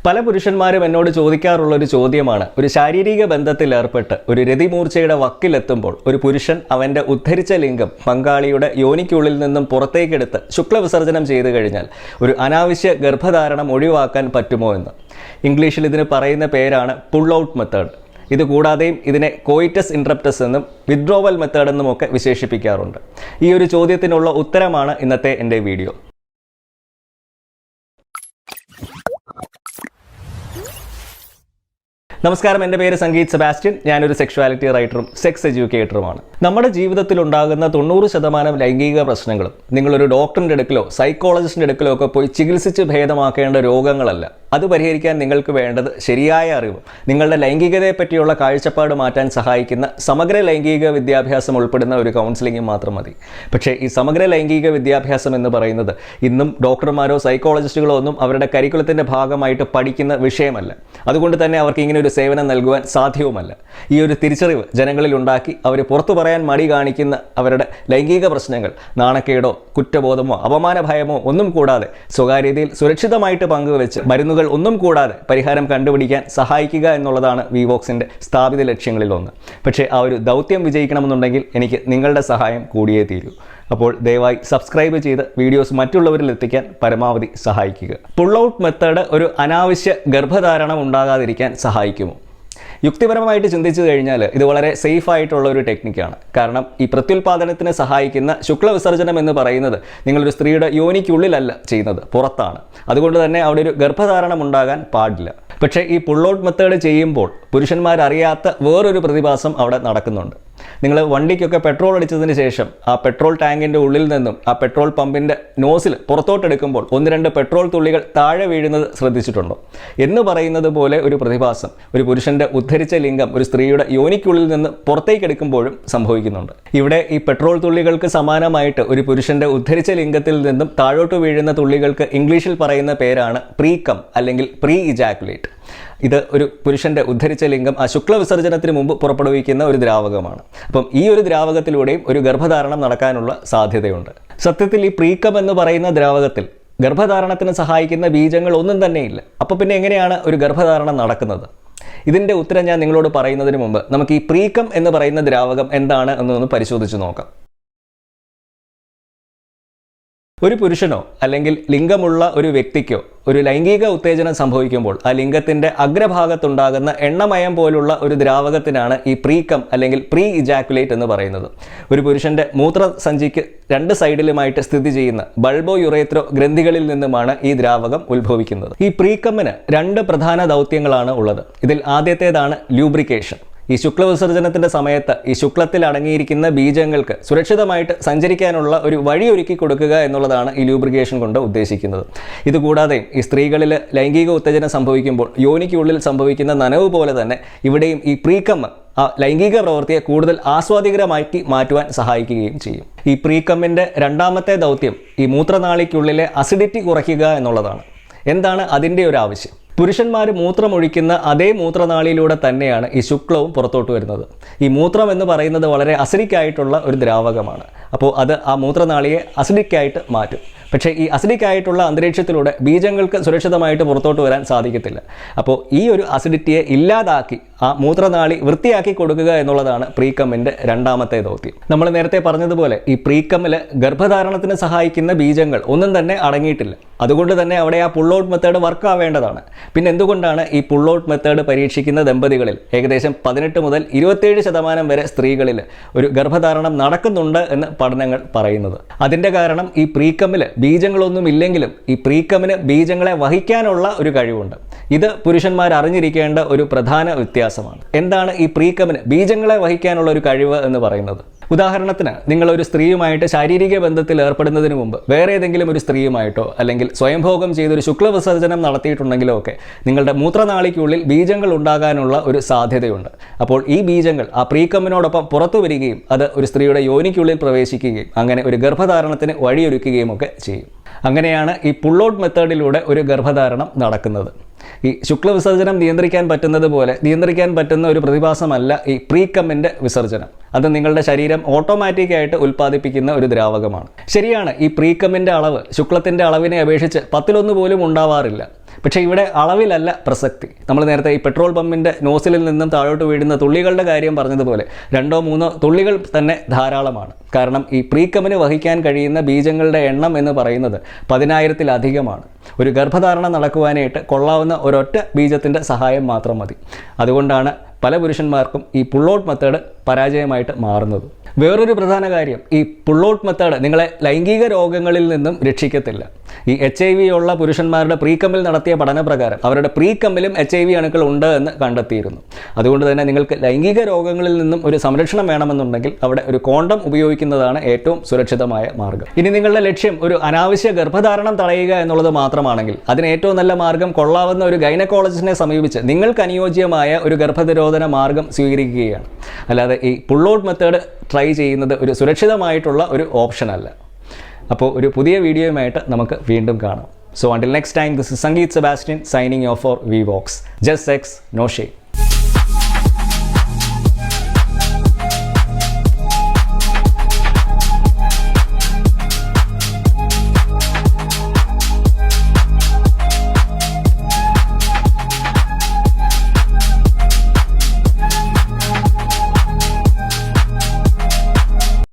പല പുരുഷന്മാരും എന്നോട് ചോദിക്കാറുള്ള ഒരു ചോദ്യമാണ്, ഒരു ശാരീരിക ബന്ധത്തിൽ ഏർപ്പെട്ട് ഒരു രതിമൂർച്ചയുടെ വക്കിലെത്തുമ്പോൾ ഒരു പുരുഷൻ അവൻ്റെ ഉദ്ധരിച്ച ലിംഗം പങ്കാളിയുടെ യോനിക്കുള്ളിൽ നിന്നും പുറത്തേക്കെടുത്ത് ശുക്ലവിസർജനം ചെയ്തു കഴിഞ്ഞാൽ ഒരു അനാവശ്യ ഗർഭധാരണം ഒഴിവാക്കാൻ പറ്റുമോ എന്ന്. ഇംഗ്ലീഷിൽ ഇതിന് പറയുന്ന പേരാണ് പുൾ ഔട്ട് മെത്തേഡ്. ഇതുകൂടാതെയും ഇതിനെ കോയിറ്റസ് ഇൻട്രപ്റ്റസ് എന്നും വിത്ഡ്രോവൽ മെത്തേഡ് എന്നുമൊക്കെ വിശേഷിപ്പിക്കാറുണ്ട്. ഈ ഒരു ചോദ്യത്തിനുള്ള ഉത്തരമാണ് ഇന്നത്തെ എൻ്റെ വീഡിയോ. നമസ്കാരം, എൻ്റെ പേര് സംഗീത് സെബാസ്റ്റ്യൻ. ഞാനൊരു സെക്ഷുവാലിറ്റി റൈറ്ററും സെക്സ് എഡ്യൂക്കേറ്ററുമാണ്. നമ്മുടെ ജീവിതത്തിൽ ഉണ്ടാകുന്ന 90% ലൈംഗിക പ്രശ്നങ്ങളും നിങ്ങളൊരു ഡോക്ടറിൻ്റെ അടുക്കലോ സൈക്കോളജിസ്റ്റിൻ്റെ അടുക്കലോ ഒക്കെ പോയി ചികിത്സിച്ച് ഭേദമാക്കേണ്ട രോഗങ്ങളല്ല. അത് പരിഹരിക്കാൻ നിങ്ങൾക്ക് വേണ്ടത് ശരിയായ അറിവും നിങ്ങളുടെ ലൈംഗികതയെ പറ്റിയുള്ള കാഴ്ചപ്പാട് മാറ്റാൻ സഹായിക്കുന്ന സമഗ്ര ലൈംഗിക വിദ്യാഭ്യാസം ഉൾപ്പെടുന്ന ഒരു കൗൺസിലിംഗ് മാത്രം മതി. പക്ഷേ ഈ സമഗ്ര ലൈംഗിക വിദ്യാഭ്യാസം എന്ന് പറയുന്നത് ഇന്നും ഡോക്ടർമാരോ സൈക്കോളജിസ്റ്റുകളോ ഒന്നും അവരുടെ കരിക്കുലത്തിൻ്റെ ഭാഗമായിട്ട് പഠിക്കുന്ന വിഷയമല്ല. അതുകൊണ്ട് തന്നെ അവർക്ക് ഇങ്ങനെ ഒരു സേവനം നൽകുവാൻ സാധ്യവുമല്ല. ഈ ഒരു തിരിച്ചറിവ് ജനങ്ങളിൽ ഉണ്ടാക്കി അവർ പുറത്തു പറയാൻ മടി കാണിക്കുന്ന അവരുടെ ലൈംഗിക പ്രശ്നങ്ങൾ നാണക്കേടോ കുറ്റബോധമോ അപമാന ഭയമോ ഒന്നും കൂടാതെ സ്വകാര്യതയിൽ സുരക്ഷിതമായിട്ട് പങ്കുവെച്ച് മരുന്നുകൾ ഒന്നും കൂടാതെ പരിഹാരം കണ്ടുപിടിക്കാൻ സഹായിക്കുക എന്നുള്ളതാണ് വിവോക്സിൻ്റെ സ്ഥാപിത ലക്ഷ്യങ്ങളിലൊന്ന്. പക്ഷേ ആ ഒരു ദൗത്യം വിജയിക്കണമെന്നുണ്ടെങ്കിൽ എനിക്ക് നിങ്ങളുടെ സഹായം കൂടിയേ തീരൂ. അപ്പോൾ ദയവായി സബ്സ്ക്രൈബ് ചെയ്ത് വീഡിയോസ് മറ്റുള്ളവരിൽ എത്തിക്കാൻ പരമാവധി സഹായിക്കുക. പുൾ ഔട്ട് മെത്തേഡ് ഒരു അനാവശ്യ ഗർഭധാരണം ഉണ്ടാകാതിരിക്കാൻ സഹായിക്കുമോ? യുക്തിപരമായിട്ട് ചിന്തിച്ചു കഴിഞ്ഞാൽ ഇത് വളരെ സേഫ് ആയിട്ടുള്ള ഒരു ടെക്നിക്കാണ്. കാരണം ഈ പ്രത്യുൽപാദനത്തിന് സഹായിക്കുന്ന ശുക്ലവിസർജനം എന്ന് പറയുന്നത് നിങ്ങളൊരു സ്ത്രീയുടെ യോനിക്കുള്ളിലല്ല ചെയ്യുന്നത്, പുറത്താണ്. അതുകൊണ്ട് തന്നെ അവിടെ ഒരു ഗർഭധാരണം ഉണ്ടാകാൻ പാടില്ല. പക്ഷേ ഈ പുൾ ഔട്ട് മെത്തേഡ് ചെയ്യുമ്പോൾ പുരുഷന്മാരറിയാത്ത വേറൊരു പ്രതിഭാസം അവിടെ നടക്കുന്നുണ്ട്. നിങ്ങൾ വണ്ടിക്കൊക്കെ പെട്രോൾ അടിച്ചതിന് ശേഷം ആ പെട്രോൾ ടാങ്കിൻ്റെ ഉള്ളിൽ നിന്നും ആ പെട്രോൾ പമ്പിൻ്റെ നോസിൽ പുറത്തോട്ടെടുക്കുമ്പോൾ 1-2 പെട്രോൾ തുള്ളികൾ താഴെ വീഴുന്നത് ശ്രദ്ധിച്ചിട്ടുണ്ടോ? എന്ന് പറയുന്നത് പോലെ ഒരു പ്രതിഭാസം ഒരു പുരുഷൻ്റെ ഉദ്ധരിച്ച ലിംഗം ഒരു സ്ത്രീയുടെ യോനിക്കുള്ളിൽ നിന്ന് പുറത്തേക്കെടുക്കുമ്പോഴും സംഭവിക്കുന്നുണ്ട്. ഇവിടെ ഈ പെട്രോൾ തുള്ളികൾക്ക് സമാനമായിട്ട് ഒരു പുരുഷൻ്റെ ഉദ്ധരിച്ച ലിംഗത്തിൽ നിന്നും താഴോട്ട് വീഴുന്ന തുള്ളികൾക്ക് ഇംഗ്ലീഷിൽ പറയുന്ന പേരാണ് പ്രീകം അല്ലെങ്കിൽ പ്രീ ഇജാക്കുലേറ്റ്. ഇത് ഒരു പുരുഷൻ്റെ ഉദ്ധരിച്ച ലിംഗം ആ ശുക്ലവിസർജനത്തിന് മുമ്പ് പുറപ്പെടുവിക്കുന്ന ഒരു ദ്രാവകമാണ്. അപ്പം ഈ ഒരു ദ്രാവകത്തിലൂടെയും ഒരു ഗർഭധാരണം നടക്കാനുള്ള സാധ്യതയുണ്ട്. സത്യത്തിൽ ഈ പ്രീകം എന്ന് പറയുന്ന ദ്രാവകത്തിൽ ഗർഭധാരണത്തിന് സഹായിക്കുന്ന ബീജങ്ങൾ ഒന്നും തന്നെയില്ല. അപ്പോൾ പിന്നെ എങ്ങനെയാണ് ഒരു ഗർഭധാരണം നടക്കുന്നത്? ഇതിൻ്റെ ഉത്തരം ഞാൻ നിങ്ങളോട് പറയുന്നതിന് മുമ്പ് നമുക്ക് ഈ പ്രീകം എന്ന് പറയുന്ന ദ്രാവകം എന്താണ് എന്നൊന്ന് പരിശോധിച്ച് നോക്കാം. ഒരു പുരുഷനോ അല്ലെങ്കിൽ ലിംഗമുള്ള ഒരു വ്യക്തിക്കോ ഒരു ലൈംഗിക ഉത്തേജനം സംഭവിക്കുമ്പോൾ ആ ലിംഗത്തിൻ്റെ അഗ്രഭാഗത്തുണ്ടാകുന്ന എണ്ണമയം പോലുള്ള ഒരു ദ്രാവകത്തിനാണ് ഈ പ്രീകം അല്ലെങ്കിൽ പ്രീ ഇജാക്കുലേറ്റ് എന്ന് പറയുന്നത്. ഒരു പുരുഷൻ്റെ മൂത്രസഞ്ചിക്ക് 2 സൈഡിലുമായിട്ട് സ്ഥിതി ചെയ്യുന്ന ബൾബോ യുറേത്രോ ഗ്രന്ഥികളിൽ നിന്നുമാണ് ഈ ദ്രാവകം ഉത്ഭവിക്കുന്നത്. ഈ പ്രീകമ്മിന് 2 പ്രധാന ദൗത്യങ്ങളാണ് ഉള്ളത്. ഇതിൽ ആദ്യത്തേതാണ് ലൂബ്രിക്കേഷൻ. ഈ ശുക്ലവിസർജനത്തിൻ്റെ സമയത്ത് ഈ ശുക്ലത്തിൽ അടങ്ങിയിരിക്കുന്ന ബീജങ്ങൾക്ക് സുരക്ഷിതമായിട്ട് സഞ്ചരിക്കാനുള്ള ഒരു വഴിയൊരുക്കി കൊടുക്കുക എന്നുള്ളതാണ് ഈ ലൂബ്രിക്കേഷൻ കൊണ്ട് ഉദ്ദേശിക്കുന്നത്. ഇതുകൂടാതെ ഈ സ്ത്രീകളിൽ ലൈംഗിക ഉത്തേജനം സംഭവിക്കുമ്പോൾ യോനിക്കുള്ളിൽ സംഭവിക്കുന്ന നനവ് പോലെ തന്നെ ഇവിടെയും ഈ പ്രീകം ആ ലൈംഗിക പ്രവൃത്തിയെ കൂടുതൽ ആസ്വാദികരമാക്കി മാറ്റുവാൻ സഹായിക്കുകയും ചെയ്യും. ഈ പ്രീകമ്മിൻ്റെ 2ാമത്തെ ദൗത്യം ഈ മൂത്രനാളിക്കുള്ളിലെ അസിഡിറ്റി കുറയ്ക്കുക എന്നുള്ളതാണ്. എന്താണ് അതിൻ്റെ ഒരു ആവശ്യം? പുരുഷന്മാർ മൂത്രമൊഴിക്കുന്ന അതേ മൂത്രനാളിയിലൂടെ തന്നെയാണ് ഈ ശുക്ലവും പുറത്തോട്ട് വരുന്നത്. ഈ മൂത്രം എന്ന് പറയുന്നത് വളരെ അസിഡിക് ആയിട്ടുള്ള ഒരു ദ്രാവകമാണ്. അപ്പോൾ അത് ആ മൂത്രനാളിയെ അസിഡിക് ആയിട്ട് മാറ്റും. പക്ഷേ ഈ അസിഡിക് ആയിട്ടുള്ള അന്തരീക്ഷത്തിലൂടെ ബീജങ്ങൾക്ക് സുരക്ഷിതമായിട്ട് പുറത്തോട്ട് വരാൻ സാധിക്കത്തില്ല. അപ്പോൾ ഈ ഒരു അസിഡിറ്റിയെ ഇല്ലാതാക്കി ആ മൂത്രനാളി വൃത്തിയാക്കി കൊടുക്കുക എന്നുള്ളതാണ് പ്രീകമ്മിൻ്റെ 2ാമത്തെ ദൗത്യം. നമ്മൾ നേരത്തെ പറഞ്ഞതുപോലെ ഈ പ്രീകമ്മിൽ ഗർഭധാരണത്തിന് സഹായിക്കുന്ന ബീജങ്ങൾ ഒന്നും തന്നെ അടങ്ങിയിട്ടില്ല. അതുകൊണ്ട് തന്നെ അവിടെ ആ പുൾ ഔട്ട് മെത്തേഡ് വർക്ക് ആവേണ്ടതാണ്. പിന്നെ എന്തുകൊണ്ടാണ് ഈ പുൾ ഔട്ട് മെത്തേഡ് പരീക്ഷിക്കുന്ന ദമ്പതികളിൽ ഏകദേശം 18 മുതൽ 27% വരെ സ്ത്രീകളിൽ ഒരു ഗർഭധാരണം നടക്കുന്നുണ്ട് എന്ന് പഠനങ്ങൾ പറയുന്നത്? അതിൻ്റെ കാരണം ഈ പ്രീകമ്മിൽ ബീജങ്ങളൊന്നും ഇല്ലെങ്കിലും ഈ പ്രീകമ്മിന് ബീജങ്ങളെ വഹിക്കാനുള്ള ഒരു കഴിവുണ്ട്. ഇത് പുരുഷന്മാർ അറിഞ്ഞിരിക്കേണ്ട ഒരു പ്രധാന വ്യത്യാസമാണ്. എന്താണ് ഈ പ്രീകമ്മിന് ബീജങ്ങളെ വഹിക്കാനുള്ള ഒരു കഴിവ് എന്ന് പറയുന്നത്? ഉദാഹരണത്തിന് നിങ്ങളൊരു സ്ത്രീയുമായിട്ട് ശാരീരിക ബന്ധത്തിൽ ഏർപ്പെടുന്നതിന് മുമ്പ് വേറെ ഏതെങ്കിലും ഒരു സ്ത്രീയുമായിട്ടോ അല്ലെങ്കിൽ സ്വയംഭോഗം ചെയ്തൊരു ശുക്ലവിസർജനം നടത്തിയിട്ടുണ്ടെങ്കിലോ ഒക്കെ നിങ്ങളുടെ മൂത്രനാളിക്കുള്ളിൽ ബീജങ്ങൾ ഉണ്ടാകാനുള്ള ഒരു സാധ്യതയുണ്ട്. അപ്പോൾ ഈ ബീജങ്ങൾ ആ പ്രീകമ്മിനോടൊപ്പം പുറത്തു വരികയും അത് ഒരു സ്ത്രീയുടെ യോനിക്കുള്ളിൽ പ്രവേശിക്കുകയും അങ്ങനെ ഒരു ഗർഭധാരണത്തിന് വഴിയൊരുക്കുകയും ഒക്കെ ചെയ്യും. അങ്ങനെയാണ് ഈ പുൾ ഔട്ട് മെത്തേഡിലൂടെ ഒരു ഗർഭധാരണം നടക്കുന്നത്. ഈ ശുക്ലവിസർജനം നിയന്ത്രിക്കാൻ പറ്റുന്നത് പോലെ നിയന്ത്രിക്കാൻ പറ്റുന്ന ഒരു പ്രതിഭാസമല്ല ഈ പ്രീകമ്മിൻ്റെ വിസർജനം. അത് നിങ്ങളുടെ ശരീരം ഓട്ടോമാറ്റിക്കായിട്ട് ഉൽപ്പാദിപ്പിക്കുന്ന ഒരു ദ്രാവകമാണ്. ശരിയാണ്, ഈ പ്രീകമ്മിൻ്റെ അളവ് ശുക്ലത്തിൻ്റെ അളവിനെ അപേക്ഷിച്ച് 10-1 പോലും ഉണ്ടാവാറില്ല. പക്ഷേ ഇവിടെ അളവിലല്ല പ്രസക്തി. നമ്മൾ നേരത്തെ ഈ പെട്രോൾ പമ്പിൻ്റെ നോസിലിൽ നിന്നും താഴോട്ട് വീഴുന്ന തുള്ളികളുടെ കാര്യം പറഞ്ഞതുപോലെ 2-3 തുള്ളികൾ തന്നെ ധാരാളമാണ്. കാരണം ഈ പ്രീകമ്മിന് വഹിക്കാൻ കഴിയുന്ന ബീജങ്ങളുടെ എണ്ണം എന്ന് പറയുന്നത് 10,000-ലധികമാണ്. ഒരു ഗർഭധാരണം നടക്കുവാനായിട്ട് കൊള്ളാവുന്ന ഒരൊറ്റ ബീജത്തിൻ്റെ സഹായം മാത്രം മതി. അതുകൊണ്ടാണ് പല പുരുഷന്മാർക്കും ഈ പുൾ ഔട്ട് മെത്തേഡ് പരാജയമായിട്ട് മാറുന്നത്. വേറൊരു പ്രധാന കാര്യം, ഈ പുൾ ഔട്ട് മെത്തേഡ് നിങ്ങളെ ലൈംഗിക രോഗങ്ങളിൽ നിന്നും രക്ഷിക്കത്തില്ല. ഈ HIV ഉള്ള പുരുഷന്മാരുടെ പ്രീകമ്മിൽ നടത്തിയ പഠനപ്രകാരം അവരുടെ പ്രീകമ്മിലും HIV അണുക്കൾ ഉണ്ട് എന്ന് കണ്ടെത്തിയിരുന്നു. അതുകൊണ്ട് തന്നെ നിങ്ങൾക്ക് ലൈംഗിക രോഗങ്ങളിൽ നിന്നും ഒരു സംരക്ഷണം വേണമെന്നുണ്ടെങ്കിൽ അവിടെ ഒരു കോണ്ടം ഉപയോഗിക്കുന്നതാണ് ഏറ്റവും സുരക്ഷിതമായ മാർഗ്ഗം. ഇനി നിങ്ങളുടെ ലക്ഷ്യം ഒരു അനാവശ്യ ഗർഭധാരണം തടയുക എന്നുള്ളത് മാത്രമാണെങ്കിൽ അതിന് ഏറ്റവും നല്ല മാർഗ്ഗം കൊള്ളാവുന്ന ഒരു ഗൈനക്കോളജിസ്റ്റിനെ സമീപിച്ച് നിങ്ങൾക്ക് അനുയോജ്യമായ ഒരു ഗർഭനിരോധന മാർഗ്ഗം സ്വീകരിക്കുകയാണ്. അല്ലാതെ ഈ പുൾ ഔട്ട് മെത്തേഡ് ട്രൈ ചെയ്യുന്നത് ഒരു സുരക്ഷിതമായിട്ടുള്ള ഒരു ഓപ്ഷൻ അല്ല. അപ്പോൾ ഒരു പുതിയ വീഡിയോയുമായിട്ട് നമുക്ക് വീണ്ടും കാണാം. So until next time, this is Sangeet Sebastian signing off for VVox. Just sex, no shame.